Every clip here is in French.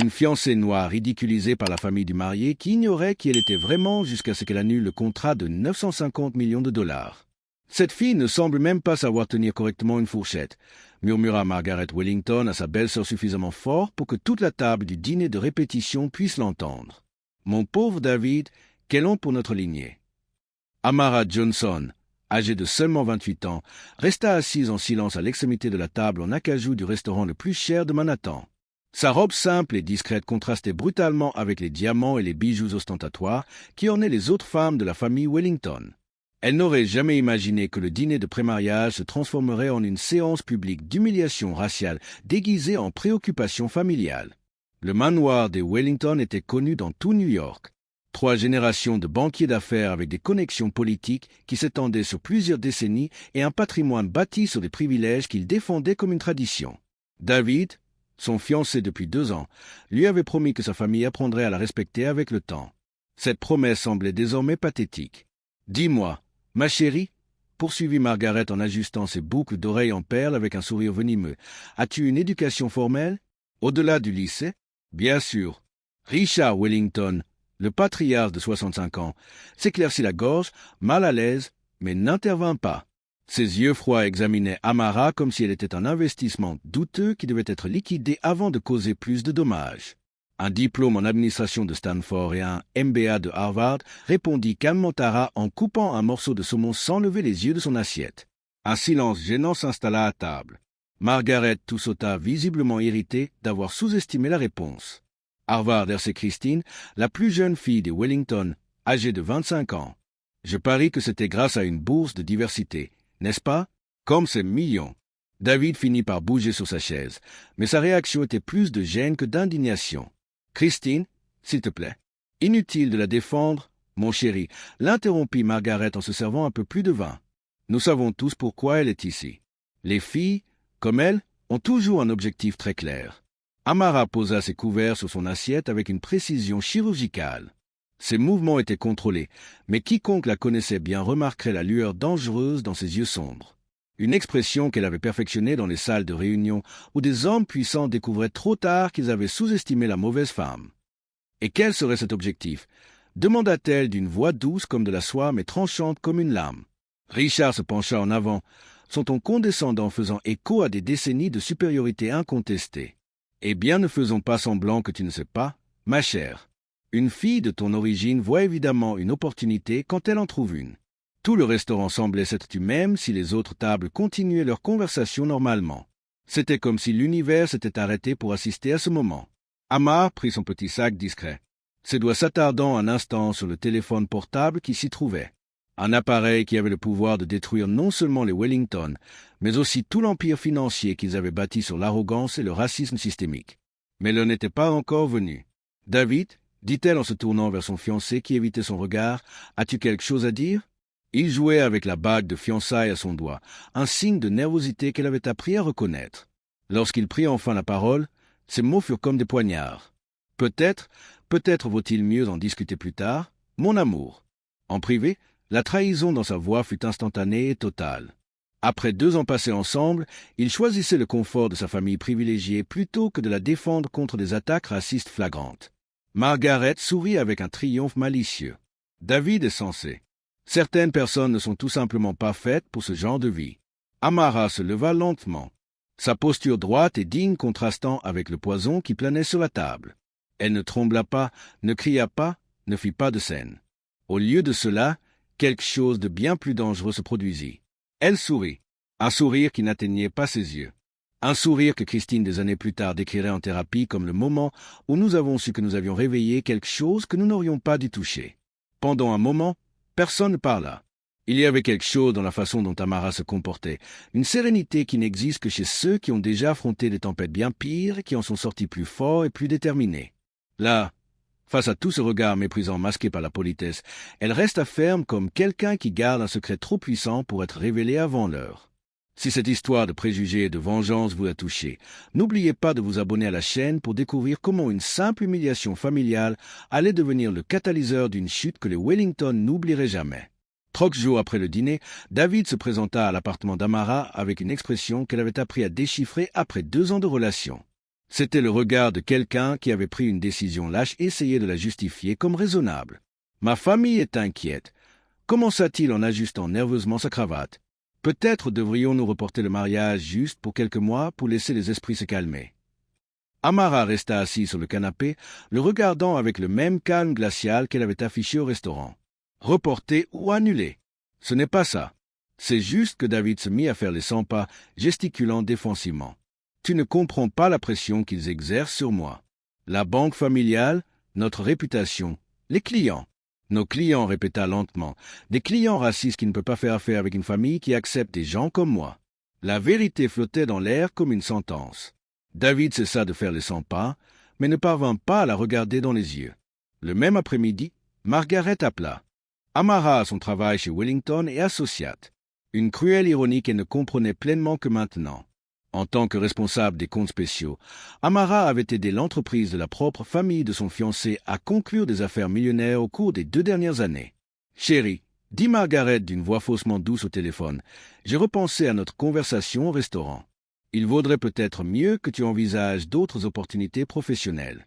Une fiancée noire ridiculisée par la famille du marié qui ignorait qui elle était vraiment jusqu'à ce qu'elle annule le contrat de 950 millions de dollars. Cette fille ne semble même pas savoir tenir correctement une fourchette, murmura Margaret Wellington à sa belle-sœur suffisamment fort pour que toute la table du dîner de répétition puisse l'entendre. Mon pauvre David, quelle honte pour notre lignée. Amara Johnson, âgée de seulement 28 ans, resta assise en silence à l'extrémité de la table en acajou du restaurant le plus cher de Manhattan. Sa robe simple et discrète contrastait brutalement avec les diamants et les bijoux ostentatoires qui ornaient les autres femmes de la famille Wellington. Elle n'aurait jamais imaginé que le dîner de pré-mariage se transformerait en une séance publique d'humiliation raciale déguisée en préoccupation familiale. Le manoir des Wellington était connu dans tout New York. 3 générations de banquiers d'affaires avec des connexions politiques qui s'étendaient sur plusieurs décennies et un patrimoine bâti sur des privilèges qu'ils défendaient comme une tradition. David, son fiancé depuis 2 ans, lui avait promis que sa famille apprendrait à la respecter avec le temps. Cette promesse semblait désormais pathétique. « Dis-moi, ma chérie, poursuivit Margaret en ajustant ses boucles d'oreilles en perles avec un sourire venimeux, as-tu une éducation formelle? Au-delà du lycée? Bien sûr. Richard Wellington, le patriarche de 65 ans, s'éclaircit la gorge, mal à l'aise, mais n'intervint pas. Ses yeux froids examinaient Amara comme si elle était un investissement douteux qui devait être liquidé avant de causer plus de dommages. Un diplôme en administration de Stanford et un MBA de Harvard, répondit calmement Tara en coupant un morceau de saumon sans lever les yeux de son assiette. Un silence gênant s'installa à table. Margaret toussota visiblement irritée d'avoir sous-estimé la réponse. Harvard RC Christine, la plus jeune fille des Wellington, âgée de 25 ans. Je parie que c'était grâce à une bourse de diversité, n'est-ce pas? Comme c'est mignon. David finit par bouger sur sa chaise, mais sa réaction était plus de gêne que d'indignation. Christine, s'il te plaît. Inutile de la défendre, mon chéri, l'interrompit Margaret en se servant un peu plus de vin. Nous savons tous pourquoi elle est ici. Les filles, comme elle, ont toujours un objectif très clair. Amara posa ses couverts sur son assiette avec une précision chirurgicale. Ses mouvements étaient contrôlés, mais quiconque la connaissait bien remarquerait la lueur dangereuse dans ses yeux sombres. Une expression qu'elle avait perfectionnée dans les salles de réunion où des hommes puissants découvraient trop tard qu'ils avaient sous-estimé la mauvaise femme. Et quel serait cet objectif? Demanda-t-elle d'une voix douce comme de la soie mais tranchante comme une lame. Richard se pencha en avant, son ton condescendant faisant écho à des décennies de supériorité incontestée. Eh bien, ne faisons pas semblant que tu ne sais pas, ma chère. Une fille de ton origine voit évidemment une opportunité quand elle en trouve une. Tout le restaurant semblait s'être tu même si les autres tables continuaient leur conversation normalement. C'était comme si l'univers s'était arrêté pour assister à ce moment. Amar prit son petit sac discret, ses doigts s'attardant un instant sur le téléphone portable qui s'y trouvait. Un appareil qui avait le pouvoir de détruire non seulement les Wellington, mais aussi tout l'empire financier qu'ils avaient bâti sur l'arrogance et le racisme systémique. Mais l'heure n'était pas encore venue. « David, dit-elle en se tournant vers son fiancé qui évitait son regard, as-tu quelque chose à dire ?» Il jouait avec la bague de fiançailles à son doigt, un signe de nervosité qu'elle avait appris à reconnaître. Lorsqu'il prit enfin la parole, ses mots furent comme des poignards. « Peut-être vaut-il mieux en discuter plus tard, mon amour. » En privé, la trahison dans sa voix fut instantanée et totale. Après 2 ans passés ensemble, il choisissait le confort de sa famille privilégiée plutôt que de la défendre contre des attaques racistes flagrantes. Margaret sourit avec un triomphe malicieux. David est sensé. Certaines personnes ne sont tout simplement pas faites pour ce genre de vie. Amara se leva lentement, sa posture droite et digne contrastant avec le poison qui planait sur la table. Elle ne trembla pas, ne cria pas, ne fit pas de scène. Au lieu de cela, quelque chose de bien plus dangereux se produisit. Elle sourit, un sourire qui n'atteignait pas ses yeux. Un sourire que Christine des années plus tard décrirait en thérapie comme le moment où nous avons su que nous avions réveillé quelque chose que nous n'aurions pas dû toucher. Pendant un moment, personne ne parla. Il y avait quelque chose dans la façon dont Amara se comportait, une sérénité qui n'existe que chez ceux qui ont déjà affronté des tempêtes bien pires et qui en sont sortis plus forts et plus déterminés. Là, face à tout ce regard méprisant masqué par la politesse, elle resta ferme comme quelqu'un qui garde un secret trop puissant pour être révélé avant l'heure. Si cette histoire de préjugés et de vengeance vous a touché, n'oubliez pas de vous abonner à la chaîne pour découvrir comment une simple humiliation familiale allait devenir le catalyseur d'une chute que les Wellington n'oublieraient jamais. 3 jours après le dîner, David se présenta à l'appartement d'Amara avec une expression qu'elle avait appris à déchiffrer après 2 ans de relation. C'était le regard de quelqu'un qui avait pris une décision lâche et essayait de la justifier comme raisonnable. Ma famille est inquiète. Commença-t-il en ajustant nerveusement sa cravate. Peut-être devrions-nous reporter le mariage juste pour quelques mois pour laisser les esprits se calmer. Amara resta assise sur le canapé, le regardant avec le même calme glacial qu'elle avait affiché au restaurant. Reporter ou annuler? Ce n'est pas ça. C'est juste que David se mit à faire les 100 pas, gesticulant défensivement. Tu ne comprends pas la pression qu'ils exercent sur moi. La banque familiale, notre réputation, les clients. Nos clients, répéta lentement, des clients racistes qui ne peuvent pas faire affaire avec une famille qui accepte des gens comme moi. La vérité flottait dans l'air comme une sentence. David cessa de faire les 100 pas, mais ne parvint pas à la regarder dans les yeux. Le même après-midi, Margaret appela. Amara a son travail chez Wellington et Associates. Une cruelle ironie qu'elle ne comprenait pleinement que maintenant. En tant que responsable des comptes spéciaux, Amara avait aidé l'entreprise de la propre famille de son fiancé à conclure des affaires millionnaires au cours des 2 dernières années. « Chérie, dit Margaret d'une voix faussement douce au téléphone, j'ai repensé à notre conversation au restaurant. Il vaudrait peut-être mieux que tu envisages d'autres opportunités professionnelles.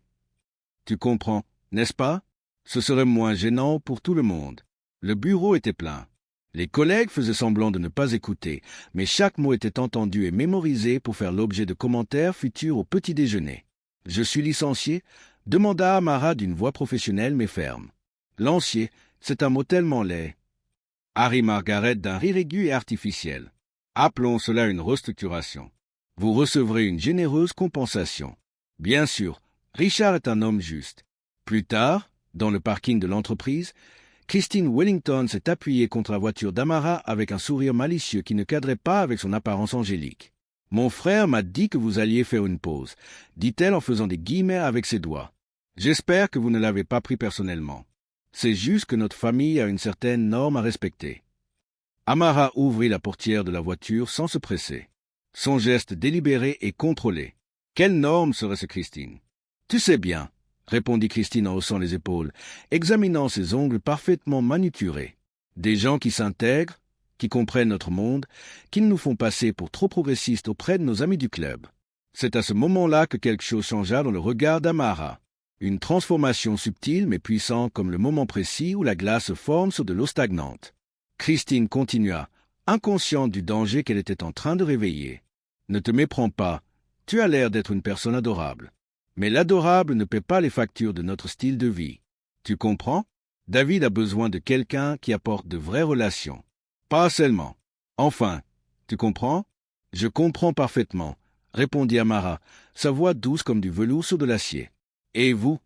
Tu comprends, n'est-ce pas? Ce serait moins gênant pour tout le monde. » Le bureau était plein. Les collègues faisaient semblant de ne pas écouter, mais chaque mot était entendu et mémorisé pour faire l'objet de commentaires futurs au petit déjeuner. « Je suis licencié ?» demanda Amara d'une voix professionnelle mais ferme. « Lancier, c'est un mot tellement laid. » Harry Margaret d'un rire aigu et artificiel. « Appelons cela une restructuration. Vous recevrez une généreuse compensation. Bien sûr, Richard est un homme juste. » Plus tard, dans le parking de l'entreprise, Christine Wellington s'est appuyée contre la voiture d'Amara avec un sourire malicieux qui ne cadrait pas avec son apparence angélique. « Mon frère m'a dit que vous alliez faire une pause, » dit-elle en faisant des guillemets avec ses doigts. « J'espère que vous ne l'avez pas pris personnellement. C'est juste que notre famille a une certaine norme à respecter. » Amara ouvrit la portière de la voiture sans se presser. Son geste délibéré et contrôlé. « Quelle norme serait-ce, Christine? »« Tu sais bien, » répondit Christine en haussant les épaules, examinant ses ongles parfaitement manucurés. « Des gens qui s'intègrent, qui comprennent notre monde, qui ne nous font passer pour trop progressistes auprès de nos amis du club. » C'est à ce moment-là que quelque chose changea dans le regard d'Amara. Une transformation subtile mais puissante comme le moment précis où la glace se forme sur de l'eau stagnante. Christine continua, inconsciente du danger qu'elle était en train de réveiller. « Ne te méprends pas, tu as l'air d'être une personne adorable. Mais l'adorable ne paie pas les factures de notre style de vie. Tu comprends? David a besoin de quelqu'un qui apporte de vraies relations. Pas seulement. Enfin, tu comprends? Je comprends parfaitement, répondit Amara, sa voix douce comme du velours sur de l'acier. Et vous?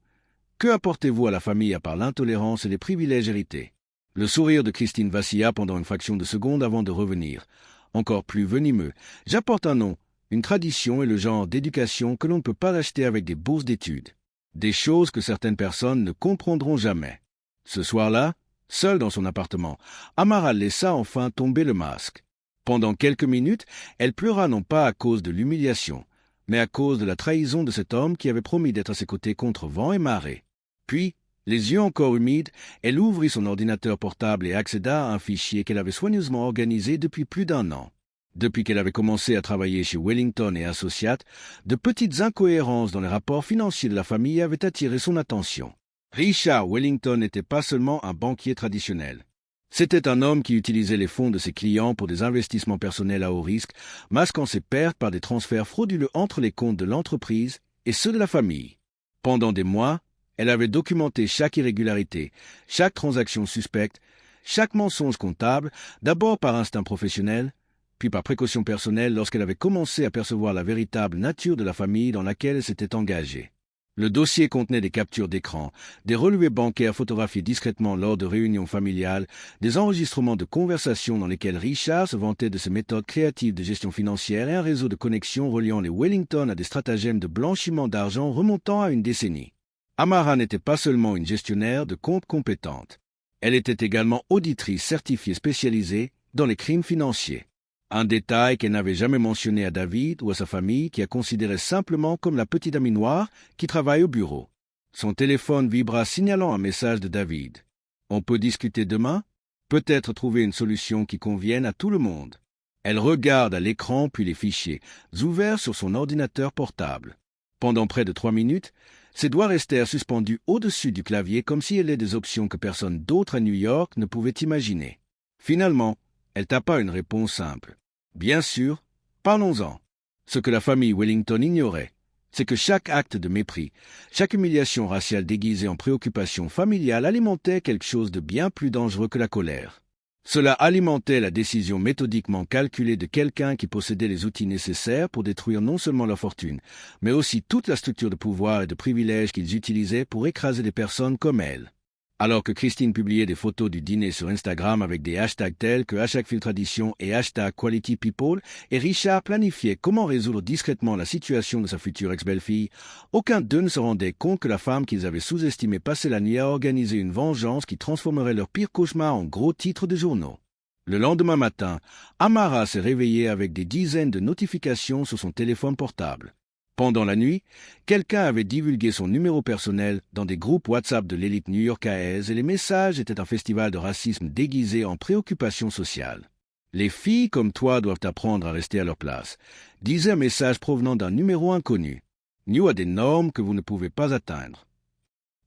Que apportez-vous à la famille à part l'intolérance et les privilèges hérités? Le sourire de Christine vacilla pendant une fraction de seconde avant de revenir. Encore plus venimeux. J'apporte un nom, une tradition et le genre d'éducation que l'on ne peut pas acheter avec des bourses d'études. Des choses que certaines personnes ne comprendront jamais. Ce soir-là, seule dans son appartement, Amara laissa enfin tomber le masque. Pendant quelques minutes, elle pleura non pas à cause de l'humiliation, mais à cause de la trahison de cet homme qui avait promis d'être à ses côtés contre vent et marée. Puis, les yeux encore humides, elle ouvrit son ordinateur portable et accéda à un fichier qu'elle avait soigneusement organisé depuis plus d'1 an. Depuis qu'elle avait commencé à travailler chez Wellington et Associates, de petites incohérences dans les rapports financiers de la famille avaient attiré son attention. Richard Wellington n'était pas seulement un banquier traditionnel. C'était un homme qui utilisait les fonds de ses clients pour des investissements personnels à haut risque, masquant ses pertes par des transferts frauduleux entre les comptes de l'entreprise et ceux de la famille. Pendant des mois, elle avait documenté chaque irrégularité, chaque transaction suspecte, chaque mensonge comptable, d'abord par instinct professionnel, puis par précaution personnelle lorsqu'elle avait commencé à percevoir la véritable nature de la famille dans laquelle elle s'était engagée. Le dossier contenait des captures d'écran, des relevés bancaires photographiés discrètement lors de réunions familiales, des enregistrements de conversations dans lesquels Richard se vantait de ses méthodes créatives de gestion financière et un réseau de connexions reliant les Wellington à des stratagèmes de blanchiment d'argent remontant à une décennie. Amara n'était pas seulement une gestionnaire de comptes compétente. Elle était également auditrice certifiée spécialisée dans les crimes financiers. Un détail qu'elle n'avait jamais mentionné à David ou à sa famille qui la considérait simplement comme la petite amie noire qui travaille au bureau. Son téléphone vibra signalant un message de David. « On peut discuter demain? Peut-être trouver une solution qui convienne à tout le monde. » Elle regarde à l'écran puis les fichiers, ouverts sur son ordinateur portable. Pendant près de 3 minutes, ses doigts restèrent suspendus au-dessus du clavier comme si elle avait des options que personne d'autre à New York ne pouvait imaginer. Finalement, elle tapa une réponse simple. Bien sûr, parlons-en. Ce que la famille Wellington ignorait, c'est que chaque acte de mépris, chaque humiliation raciale déguisée en préoccupation familiale alimentait quelque chose de bien plus dangereux que la colère. Cela alimentait la décision méthodiquement calculée de quelqu'un qui possédait les outils nécessaires pour détruire non seulement leur fortune, mais aussi toute la structure de pouvoir et de privilèges qu'ils utilisaient pour écraser des personnes comme elle. Alors que Christine publiait des photos du dîner sur Instagram avec des hashtags tels que #FilTradition et #QualityPeople, et Richard planifiait comment résoudre discrètement la situation de sa future ex-belle-fille, aucun d'eux ne se rendait compte que la femme qu'ils avaient sous-estimée passait la nuit à organiser une vengeance qui transformerait leur pire cauchemar en gros titres de journaux. Le lendemain matin, Amara s'est réveillée avec des dizaines de notifications sur son téléphone portable. Pendant la nuit, quelqu'un avait divulgué son numéro personnel dans des groupes WhatsApp de l'élite new-yorkaise et les messages étaient un festival de racisme déguisé en préoccupation sociale. Les filles comme toi doivent apprendre à rester à leur place, disait un message provenant d'un numéro inconnu. New a des normes que vous ne pouvez pas atteindre.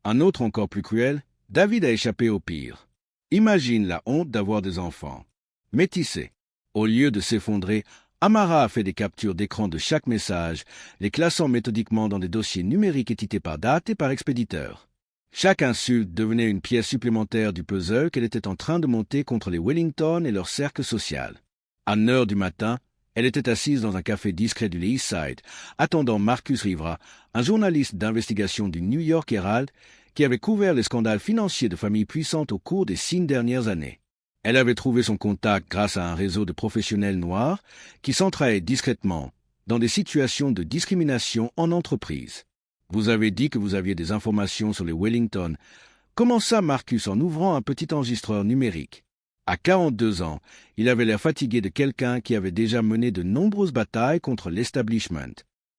Un autre encore plus cruel, David a échappé au pire. Imagine la honte d'avoir des enfants. Métissés. Au lieu de s'effondrer, Amara a fait des captures d'écran de chaque message, les classant méthodiquement dans des dossiers numériques étiquetés par date et par expéditeur. Chaque insulte devenait une pièce supplémentaire du puzzle qu'elle était en train de monter contre les Wellington et leur cercle social. À 9 h du matin, elle était assise dans un café discret du East Side, attendant Marcus Rivera, un journaliste d'investigation du New York Herald qui avait couvert les scandales financiers de familles puissantes au cours des 6 dernières années. Elle avait trouvé son contact grâce à un réseau de professionnels noirs qui s'entraidaient discrètement dans des situations de discrimination en entreprise. Vous avez dit que vous aviez des informations sur les Wellington. Commença Marcus en ouvrant un petit enregistreur numérique. À 42 ans, il avait l'air fatigué de quelqu'un qui avait déjà mené de nombreuses batailles contre l'establishment.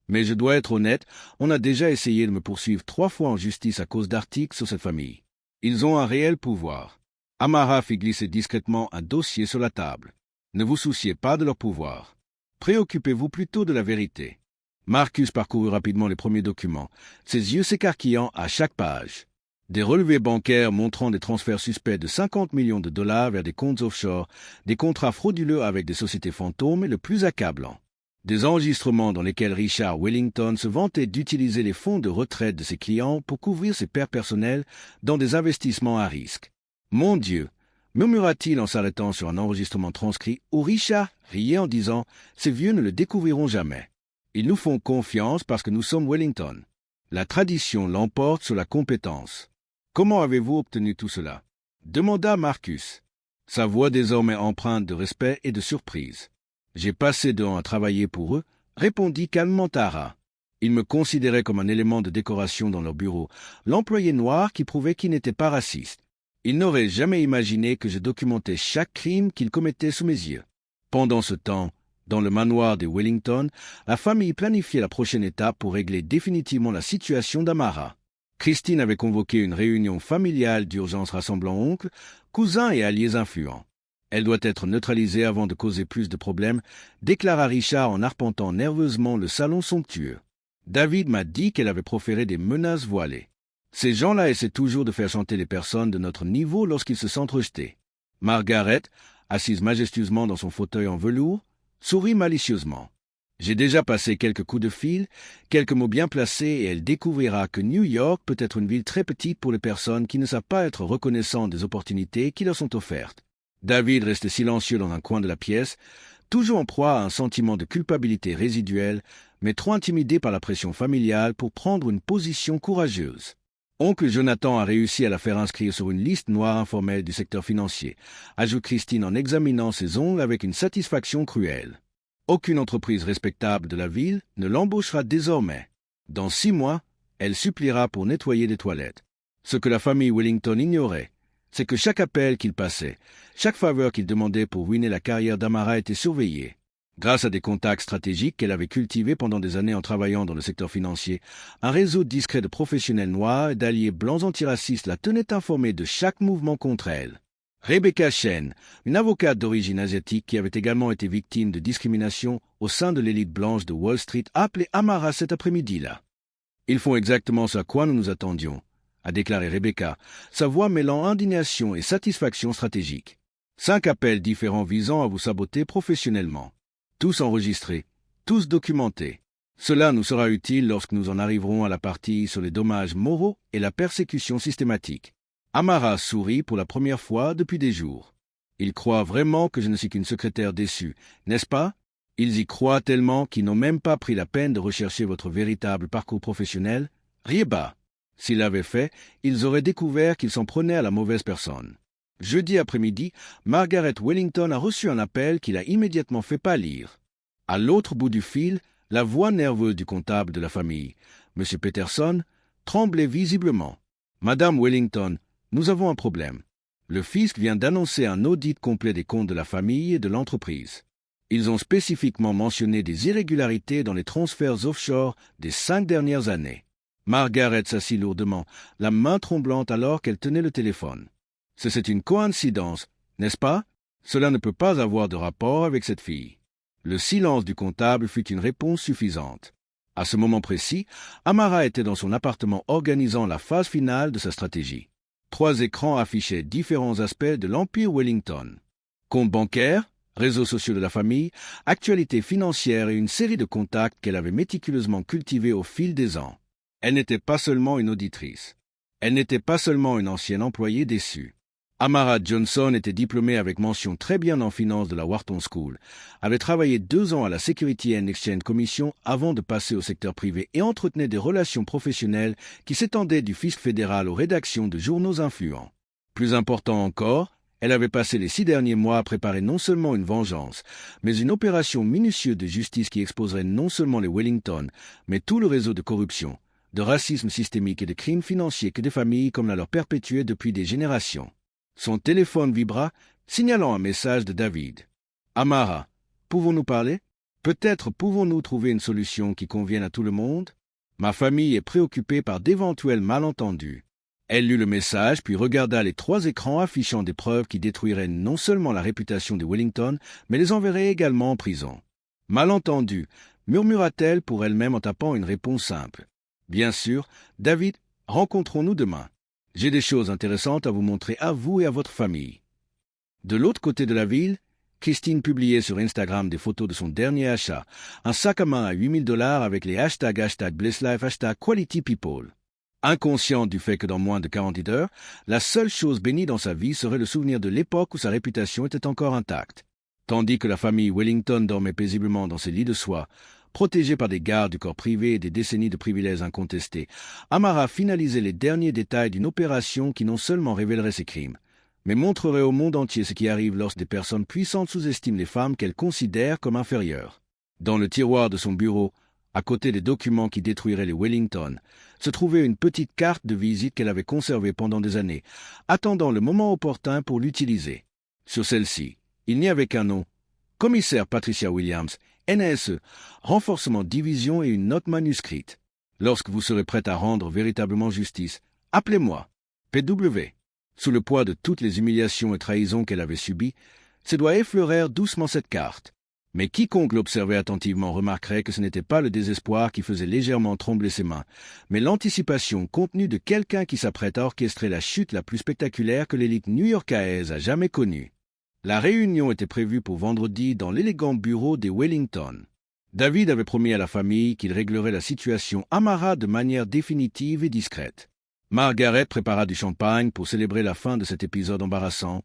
Mais je dois être honnête, on a déjà essayé de me poursuivre 3 fois en justice à cause d'articles sur cette famille. Ils ont un réel pouvoir. Amara fit glisser discrètement un dossier sur la table. Ne vous souciez pas de leur pouvoir. Préoccupez-vous plutôt de la vérité. Marcus parcourut rapidement les premiers documents, ses yeux s'écarquillant à chaque page. Des relevés bancaires montrant des transferts suspects de 50 millions de dollars vers des comptes offshore, des contrats frauduleux avec des sociétés fantômes et le plus accablant. Des enregistrements dans lesquels Richard Wellington se vantait d'utiliser les fonds de retraite de ses clients pour couvrir ses pertes personnelles dans des investissements à risque. « Mon Dieu !» murmura-t-il en s'arrêtant sur un enregistrement transcrit où Richard riait en disant « Ces vieux ne le découvriront jamais. Ils nous font confiance parce que nous sommes Wellington. La tradition l'emporte sur la compétence. Comment avez-vous obtenu tout cela ?» demanda Marcus, sa voix désormais empreinte de respect et de surprise. « J'ai passé 2 ans à travailler pour eux, » répondit calmement Tara. Ils me considéraient comme un élément de décoration dans leur bureau, l'employé noir qui prouvait qu'il n'était pas raciste. Ils n'auraient jamais imaginé que je documentais chaque crime qu'ils commettaient sous mes yeux. Pendant ce temps, dans le manoir des Wellington, la famille planifiait la prochaine étape pour régler définitivement la situation d'Amara. Christine avait convoqué une réunion familiale d'urgence rassemblant oncles, cousins et alliés influents. Elle doit être neutralisée avant de causer plus de problèmes, déclara Richard en arpentant nerveusement le salon somptueux. David m'a dit qu'elle avait proféré des menaces voilées. Ces gens-là essaient toujours de faire chanter les personnes de notre niveau lorsqu'ils se sentent rejetés. Margaret, assise majestueusement dans son fauteuil en velours, sourit malicieusement. J'ai déjà passé quelques coups de fil, quelques mots bien placés et elle découvrira que New York peut être une ville très petite pour les personnes qui ne savent pas être reconnaissantes des opportunités qui leur sont offertes. David restait silencieux dans un coin de la pièce, toujours en proie à un sentiment de culpabilité résiduel, mais trop intimidé par la pression familiale pour prendre une position courageuse. Oncle Jonathan a réussi à la faire inscrire sur une liste noire informelle du secteur financier, ajoute Christine en examinant ses ongles avec une satisfaction cruelle. Aucune entreprise respectable de la ville ne l'embauchera désormais. Dans 6 mois, elle suppliera pour nettoyer des toilettes. Ce que la famille Wellington ignorait, c'est que chaque appel qu'il passait, chaque faveur qu'il demandait pour ruiner la carrière d'Amara était surveillée. Grâce à des contacts stratégiques qu'elle avait cultivés pendant des années en travaillant dans le secteur financier, un réseau discret de professionnels noirs et d'alliés blancs antiracistes la tenait informée de chaque mouvement contre elle. Rebecca Shen, une avocate d'origine asiatique qui avait également été victime de discrimination au sein de l'élite blanche de Wall Street, a appelé Amara cet après-midi-là. Ils font exactement ce à quoi nous nous attendions, a déclaré Rebecca, sa voix mêlant indignation et satisfaction stratégique. 5 appels différents visant à vous saboter professionnellement. Tous enregistrés, tous documentés. Cela nous sera utile lorsque nous en arriverons à la partie sur les dommages moraux et la persécution systématique. Amara sourit pour la première fois depuis des jours. Ils croient vraiment que je ne suis qu'une secrétaire déçue, n'est-ce pas? Ils y croient tellement qu'ils n'ont même pas pris la peine de rechercher votre véritable parcours professionnel. Riez bas. S'ils l'avaient fait, ils auraient découvert qu'ils s'en prenaient à la mauvaise personne. Jeudi après-midi, Margaret Wellington a reçu un appel qui l'a immédiatement fait pâlir. À l'autre bout du fil, la voix nerveuse du comptable de la famille, M. Peterson, tremblait visiblement. « Madame Wellington, nous avons un problème. Le fisc vient d'annoncer un audit complet des comptes de la famille et de l'entreprise. Ils ont spécifiquement mentionné des irrégularités dans les transferts offshore des 5 dernières années. » Margaret s'assit lourdement, la main tremblante alors qu'elle tenait le téléphone. « C'est une coïncidence, n'est-ce pas? Cela ne peut pas avoir de rapport avec cette fille. » Le silence du comptable fut une réponse suffisante. À ce moment précis, Amara était dans son appartement organisant la phase finale de sa stratégie. 3 écrans affichaient différents aspects de l'Empire Wellington. Comptes bancaires, réseaux sociaux de la famille, actualités financières et une série de contacts qu'elle avait méticuleusement cultivés au fil des ans. Elle n'était pas seulement une auditrice. Elle n'était pas seulement une ancienne employée déçue. Amara Johnson était diplômée avec mention très bien en finance de la Wharton School, avait travaillé 2 ans à la Security and Exchange Commission avant de passer au secteur privé et entretenait des relations professionnelles qui s'étendaient du fisc fédéral aux rédactions de journaux influents. Plus important encore, elle avait passé les 6 derniers mois à préparer non seulement une vengeance, mais une opération minutieuse de justice qui exposerait non seulement les Wellington, mais tout le réseau de corruption, de racisme systémique et de crimes financiers que des familles comme la leur perpétuaient depuis des générations. Son téléphone vibra, signalant un message de David. « Amara, pouvons-nous parler? Peut-être pouvons-nous trouver une solution qui convienne à tout le monde? Ma famille est préoccupée par d'éventuels malentendus. » Elle lut le message, puis regarda les 3 écrans affichant des preuves qui détruiraient non seulement la réputation de Wellington, mais les enverraient également en prison. « Malentendu, murmura-t-elle pour elle-même en tapant une réponse simple. « Bien sûr, David, rencontrons-nous demain. J'ai des choses intéressantes à vous montrer à vous et à votre famille. » De l'autre côté de la ville, Christine publiait sur Instagram des photos de son dernier achat, un sac à main à $8,000 avec les hashtags #BlessLife, #QualityPeople. Inconsciente du fait que dans moins de 48 heures, la seule chose bénie dans sa vie serait le souvenir de l'époque où sa réputation était encore intacte. Tandis que la famille Wellington dormait paisiblement dans ses lits de soie, protégée par des gardes du corps privé et des décennies de privilèges incontestés, Amara finalisait les derniers détails d'une opération qui non seulement révélerait ses crimes, mais montrerait au monde entier ce qui arrive lorsque des personnes puissantes sous-estiment les femmes qu'elles considèrent comme inférieures. Dans le tiroir de son bureau, à côté des documents qui détruiraient les Wellington, se trouvait une petite carte de visite qu'elle avait conservée pendant des années, attendant le moment opportun pour l'utiliser. Sur celle-ci, il n'y avait qu'un nom, Commissaire Patricia Williams, NASE, renforcement division et une note manuscrite. Lorsque vous serez prête à rendre véritablement justice, appelez-moi. PW. Sous le poids de toutes les humiliations et trahisons qu'elle avait subies, ses doigts effleurèrent doucement cette carte. Mais quiconque l'observait attentivement remarquerait que ce n'était pas le désespoir qui faisait légèrement trembler ses mains, mais l'anticipation contenue de quelqu'un qui s'apprête à orchestrer la chute la plus spectaculaire que l'élite new-yorkaise a jamais connue. La réunion était prévue pour vendredi dans l'élégant bureau des Wellington. David avait promis à la famille qu'il réglerait la situation Amara de manière définitive et discrète. Margaret prépara du champagne pour célébrer la fin de cet épisode embarrassant,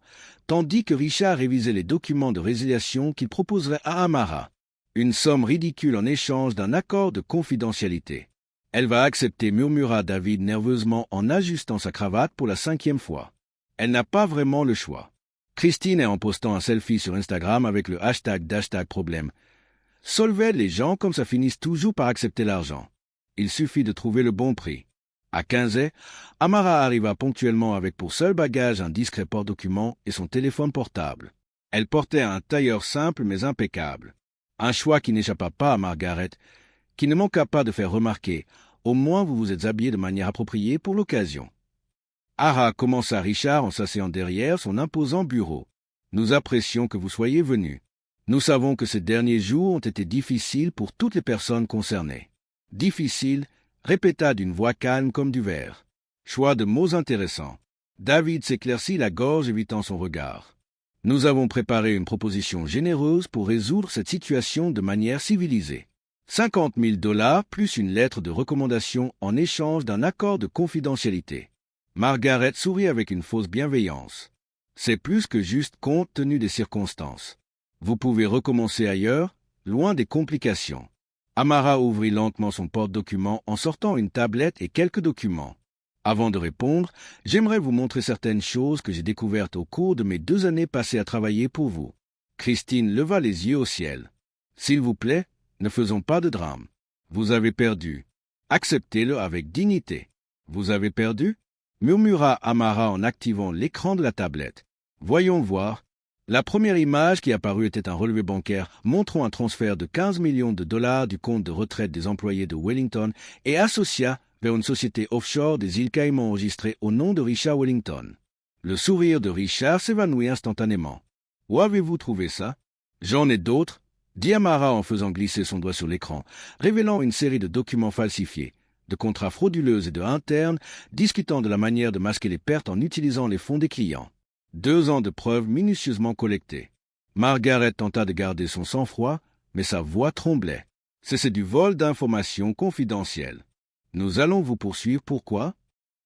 tandis que Richard révisait les documents de résiliation qu'il proposerait à Amara. Une somme ridicule en échange d'un accord de confidentialité. « Elle va accepter », murmura David nerveusement en ajustant sa cravate pour la 5e fois. Elle n'a pas vraiment le choix. Christine est en postant un selfie sur Instagram avec le #problème. Solvay, les gens comme ça finissent toujours par accepter l'argent. Il suffit de trouver le bon prix. À 15 h, Amara arriva ponctuellement avec pour seul bagage un discret porte-document et son téléphone portable. Elle portait un tailleur simple mais impeccable. Un choix qui n'échappa pas à Margaret, qui ne manqua pas de faire remarquer « Au moins vous vous êtes habillé de manière appropriée pour l'occasion ». Ara, commença Richard en s'asseyant derrière son imposant bureau. « Nous apprécions que vous soyez venus. Nous savons que ces derniers jours ont été difficiles pour toutes les personnes concernées. » Difficiles, répéta d'une voix calme comme du verre. Choix de mots intéressants. David s'éclaircit la gorge évitant son regard. Nous avons préparé une proposition généreuse pour résoudre cette situation de manière civilisée. 50 000 $ plus une lettre de recommandation en échange d'un accord de confidentialité. Margaret sourit avec une fausse bienveillance. C'est plus que juste compte tenu des circonstances. Vous pouvez recommencer ailleurs, loin des complications. Amara ouvrit lentement son porte-documents en sortant une tablette et quelques documents. Avant de répondre, j'aimerais vous montrer certaines choses que j'ai découvertes au cours de mes 2 années passées à travailler pour vous. Christine leva les yeux au ciel. S'il vous plaît, ne faisons pas de drame. Vous avez perdu. Acceptez-le avec dignité. Vous avez perdu? Murmura Amara en activant l'écran de la tablette. Voyons voir. La première image qui apparut était un relevé bancaire montrant un transfert de 15 millions de $ du compte de retraite des employés de Wellington et Associats vers une société offshore des îles Caïmans enregistrée au nom de Richard Wellington. Le sourire de Richard s'évanouit instantanément. « Où avez-vous trouvé ça ?»« J'en ai d'autres, » dit Amara en faisant glisser son doigt sur l'écran, révélant une série de documents falsifiés, de contrats frauduleux et de internes, discutant de la manière de masquer les pertes en utilisant les fonds des clients. 2 ans de preuves minutieusement collectées. Margaret tenta de garder son sang-froid, mais sa voix tremblait. C'est du vol d'informations confidentielles. Nous allons vous poursuivre, pourquoi?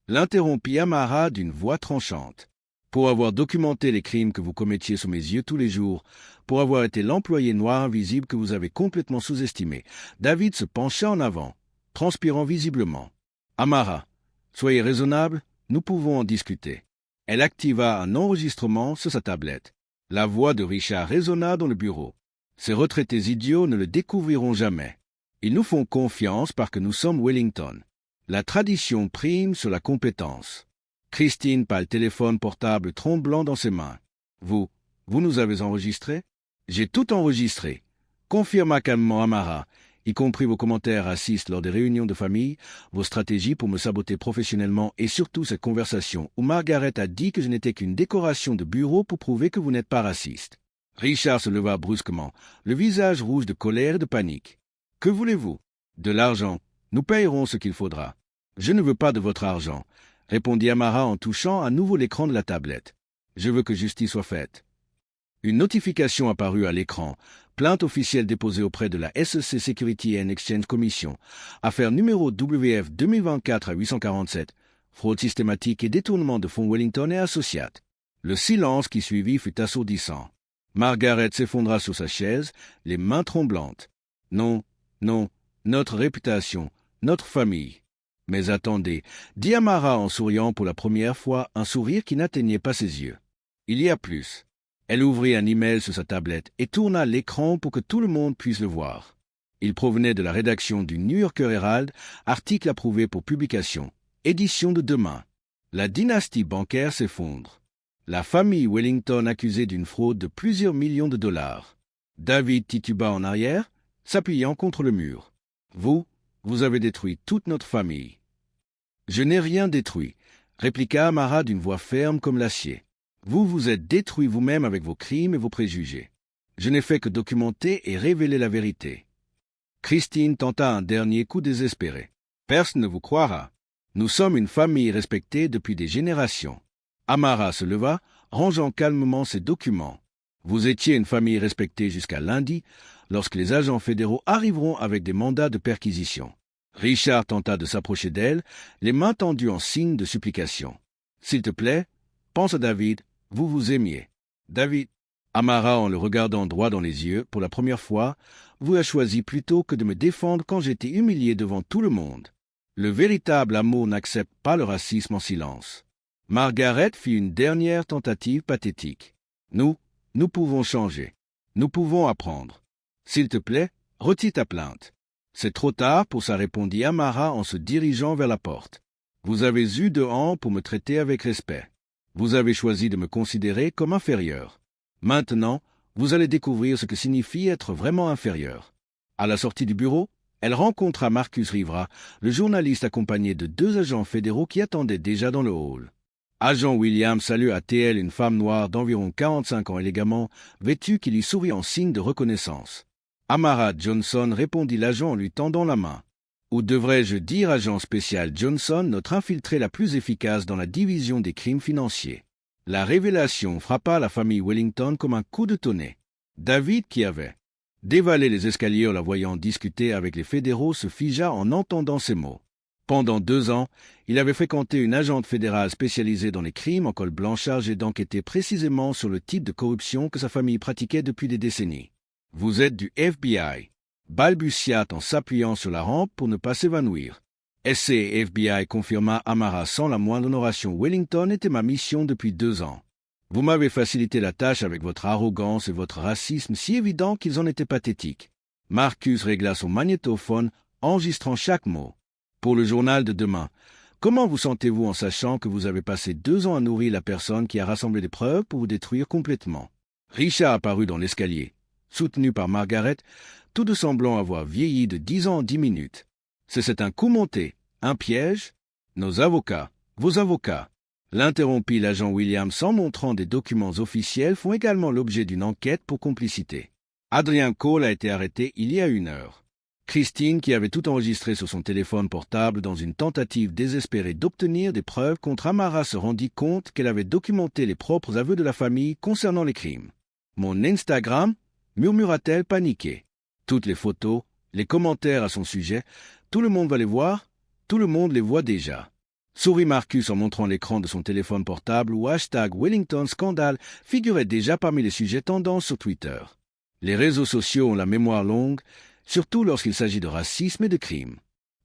L'interrompit Amara d'une voix tranchante. Pour avoir documenté les crimes que vous commettiez sous mes yeux tous les jours, pour avoir été l'employé noir invisible que vous avez complètement sous-estimé. David se pencha en avant, transpirant visiblement. Amara, soyez raisonnable, nous pouvons en discuter. Elle activa un enregistrement sur sa tablette. La voix de Richard résonna dans le bureau. Ces retraités idiots ne le découvriront jamais. Ils nous font confiance parce que nous sommes Wellington. La tradition prime sur la compétence. Christine par le téléphone portable tremblant dans ses mains. Vous nous avez enregistré? J'ai tout enregistré. Confirma calmement Amara, y compris vos commentaires racistes lors des réunions de famille, vos stratégies pour me saboter professionnellement et surtout cette conversation où Margaret a dit que je n'étais qu'une décoration de bureau pour prouver que vous n'êtes pas raciste. Richard se leva brusquement, le visage rouge de colère et de panique. Que voulez-vous? De l'argent. Nous payerons ce qu'il faudra. Je ne veux pas de votre argent, répondit Amara en touchant à nouveau l'écran de la tablette. Je veux que justice soit faite. Une notification apparut à l'écran. Plainte officielle déposée auprès de la SEC Security and Exchange Commission. Affaire numéro WF 2024 à 847. Fraude systématique et détournement de fonds Wellington et Associates. Le silence qui suivit fut assourdissant. Margaret s'effondra sur sa chaise, les mains tremblantes. Non, notre réputation, notre famille. Mais attendez, dit Amara en souriant pour la première fois, un sourire qui n'atteignait pas ses yeux. Il y a plus. Elle ouvrit un email sur sa tablette et tourna l'écran pour que tout le monde puisse le voir. Il provenait de la rédaction du New Yorker Herald, article approuvé pour publication, édition de demain. La dynastie bancaire s'effondre. La famille Wellington accusée d'une fraude de plusieurs millions de $. David tituba en arrière, s'appuyant contre le mur. Vous avez détruit toute notre famille. Je n'ai rien détruit, répliqua Amara d'une voix ferme comme l'acier. Vous vous êtes détruit vous-même avec vos crimes et vos préjugés. Je n'ai fait que documenter et révéler la vérité. Christine tenta un dernier coup désespéré. Personne ne vous croira. Nous sommes une famille respectée depuis des générations. Amara se leva, rangeant calmement ses documents. Vous étiez une famille respectée jusqu'à lundi, lorsque les agents fédéraux arriveront avec des mandats de perquisition. Richard tenta de s'approcher d'elle, les mains tendues en signe de supplication. S'il te plaît, pense à David, vous vous aimiez. David, Amara en le regardant droit dans les yeux, pour la première fois, vous a choisi plutôt que de me défendre quand j'étais humilié devant tout le monde. Le véritable amour n'accepte pas le racisme en silence. Margaret fit une dernière tentative pathétique. Nous pouvons changer. Nous pouvons apprendre. S'il te plaît, retire ta plainte. C'est trop tard pour ça, répondit Amara en se dirigeant vers la porte. Vous avez eu 2 ans pour me traiter avec respect. Vous avez choisi de me considérer comme inférieur. Maintenant, vous allez découvrir ce que signifie être vraiment inférieur. À la sortie du bureau, elle rencontra Marcus Rivera, le journaliste accompagné de 2 agents fédéraux qui attendaient déjà dans le hall. Agent Williams salua à TL une femme noire d'environ 45 ans élégamment, vêtue qui lui sourit en signe de reconnaissance. Amara Johnson, répondit l'agent en lui tendant la main. Ou devrais-je dire agent spécial Johnson, notre infiltré la plus efficace dans la division des crimes financiers. La révélation frappa la famille Wellington comme un coup de tonnerre. David, qui avait dévalé les escaliers en la voyant discuter avec les fédéraux, se figea en entendant ces mots. Pendant 2 ans, il avait fréquenté une agente fédérale spécialisée dans les crimes en col blanchage et d'enquêter précisément sur le type de corruption que sa famille pratiquait depuis des décennies. « Vous êtes du FBI », balbutia en s'appuyant sur la rampe pour ne pas s'évanouir. « SC et FBI », confirma Amara sans la moindre honoration. « Wellington était ma mission depuis 2 ans. Vous m'avez facilité la tâche avec votre arrogance et votre racisme si évident qu'ils en étaient pathétiques. » Marcus régla son magnétophone, enregistrant chaque mot. « Pour le journal de demain, comment vous sentez-vous en sachant que vous avez passé 2 ans à nourrir la personne qui a rassemblé des preuves pour vous détruire complètement ?» Richard apparut dans l'escalier, soutenu par Margaret, tout de semblant avoir vieilli de 10 ans en 10 minutes. « C'est un coup monté, un piège ?» « Nos avocats, vos avocats, » l'interrompit l'agent Williams en montrant des documents officiels, font également l'objet d'une enquête pour complicité. Adrian Cole a été arrêté il y a 1 heure. Christine, qui avait tout enregistré sur son téléphone portable dans une tentative désespérée d'obtenir des preuves contre Amara, se rendit compte qu'elle avait documenté les propres aveux de la famille concernant les crimes. « Mon Instagram ?» murmura-t-elle paniquée. Toutes les photos, les commentaires à son sujet, tout le monde va les voir, tout le monde les voit déjà. Sourit Marcus en montrant l'écran de son téléphone portable où #Wellington Scandale figurait déjà parmi les sujets tendance sur Twitter. Les réseaux sociaux ont la mémoire longue, surtout lorsqu'il s'agit de racisme et de crimes.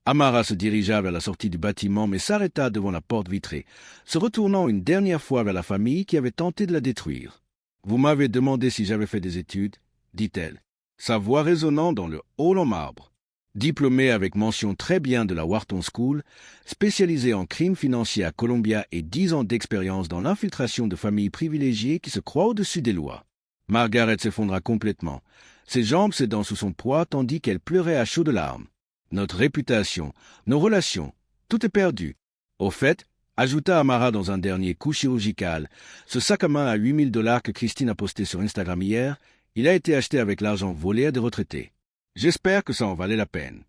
Amara se dirigea vers la sortie du bâtiment mais s'arrêta devant la porte vitrée, se retournant une dernière fois vers la famille qui avait tenté de la détruire. « Vous m'avez demandé si j'avais fait des études, » dit-elle, sa voix résonnant dans le hall en marbre. Diplômée avec mention très bien de la Wharton School, spécialisée en crimes financiers à Columbia et 10 ans d'expérience dans l'infiltration de familles privilégiées qui se croient au-dessus des lois. Margaret s'effondra complètement, ses jambes cédant sous son poids tandis qu'elle pleurait à chaudes larmes. Notre réputation, nos relations, tout est perdu. Au fait, ajouta Amara dans un dernier coup chirurgical, ce sac à main à $8 000 que Christine a posté sur Instagram hier, il a été acheté avec l'argent volé à des retraités. J'espère que ça en valait la peine.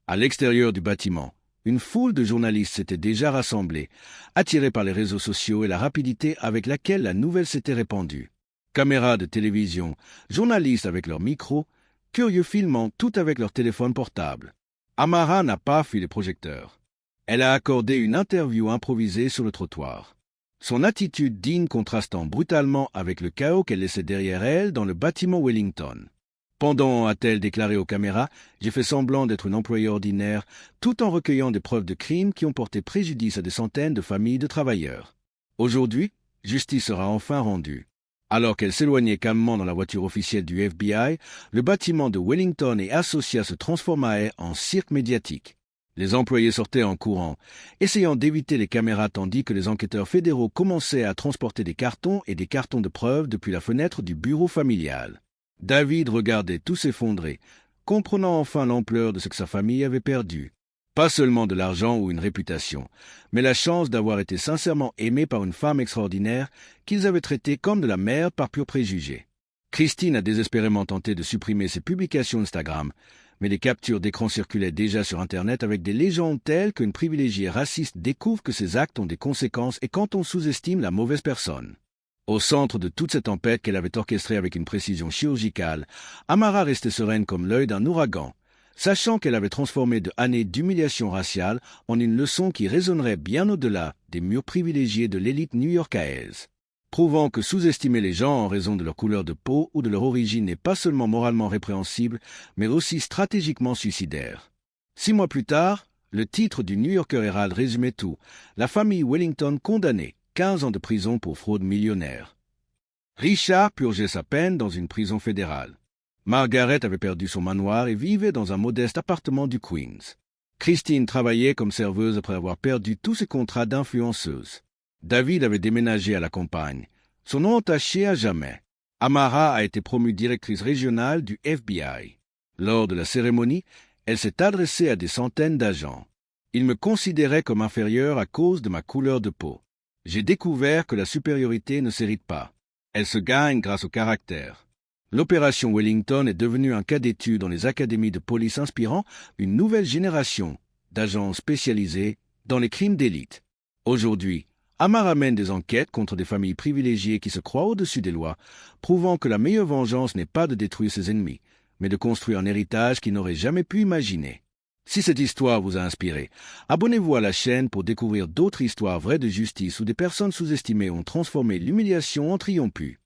À l'extérieur du bâtiment, une foule de journalistes s'était déjà rassemblée, attirés par les réseaux sociaux et la rapidité avec laquelle la nouvelle s'était répandue. Caméras de télévision, journalistes avec leurs micros, curieux filmant tout avec leur téléphone portable. Amara n'a pas fui les projecteurs. Elle a accordé une interview improvisée sur le trottoir. Son attitude digne contrastant brutalement avec le chaos qu'elle laissait derrière elle dans le bâtiment Wellington. Pendant, a-t-elle déclaré aux caméras, j'ai fait semblant d'être une employée ordinaire, tout en recueillant des preuves de crimes qui ont porté préjudice à des centaines de familles de travailleurs. Aujourd'hui, justice sera enfin rendue. Alors qu'elle s'éloignait calmement dans la voiture officielle du FBI, le bâtiment de Wellington et Associates se transforma en cirque médiatique. Les employés sortaient en courant, essayant d'éviter les caméras tandis que les enquêteurs fédéraux commençaient à transporter des cartons et des cartons de preuves depuis la fenêtre du bureau familial. David regardait tout s'effondrer, comprenant enfin l'ampleur de ce que sa famille avait perdu. Pas seulement de l'argent ou une réputation, mais la chance d'avoir été sincèrement aimés par une femme extraordinaire qu'ils avaient traitée comme de la merde par pur préjugé. Christine a désespérément tenté de supprimer ses publications Instagram, mais les captures d'écran circulaient déjà sur Internet avec des légendes telles qu'une privilégiée raciste découvre que ses actes ont des conséquences et quand on sous-estime la mauvaise personne. Au centre de toute cette tempête qu'elle avait orchestrée avec une précision chirurgicale, Amara restait sereine comme l'œil d'un ouragan, sachant qu'elle avait transformé de années d'humiliation raciale en une leçon qui résonnerait bien au-delà des murs privilégiés de l'élite new-yorkaise, prouvant que sous-estimer les gens en raison de leur couleur de peau ou de leur origine n'est pas seulement moralement répréhensible, mais aussi stratégiquement suicidaire. 6 mois plus tard, le titre du New Yorker Herald résumait tout. La famille Wellington condamnée, 15 ans de prison pour fraude millionnaire. Richard purgeait sa peine dans une prison fédérale. Margaret avait perdu son manoir et vivait dans un modeste appartement du Queens. Christine travaillait comme serveuse après avoir perdu tous ses contrats d'influenceuse. David avait déménagé à la campagne, son nom entaché à jamais. Amara a été promue directrice régionale du FBI. Lors de la cérémonie, elle s'est adressée à des centaines d'agents. Ils me considéraient comme inférieur à cause de ma couleur de peau. J'ai découvert que la supériorité ne s'hérite pas. Elle se gagne grâce au caractère. L'opération Wellington est devenue un cas d'étude dans les académies de police inspirant une nouvelle génération d'agents spécialisés dans les crimes d'élite. Aujourd'hui, Amara mène des enquêtes contre des familles privilégiées qui se croient au-dessus des lois, prouvant que la meilleure vengeance n'est pas de détruire ses ennemis, mais de construire un héritage qu'ils n'auraient jamais pu imaginer. Si cette histoire vous a inspiré, abonnez-vous à la chaîne pour découvrir d'autres histoires vraies de justice où des personnes sous-estimées ont transformé l'humiliation en triomphe.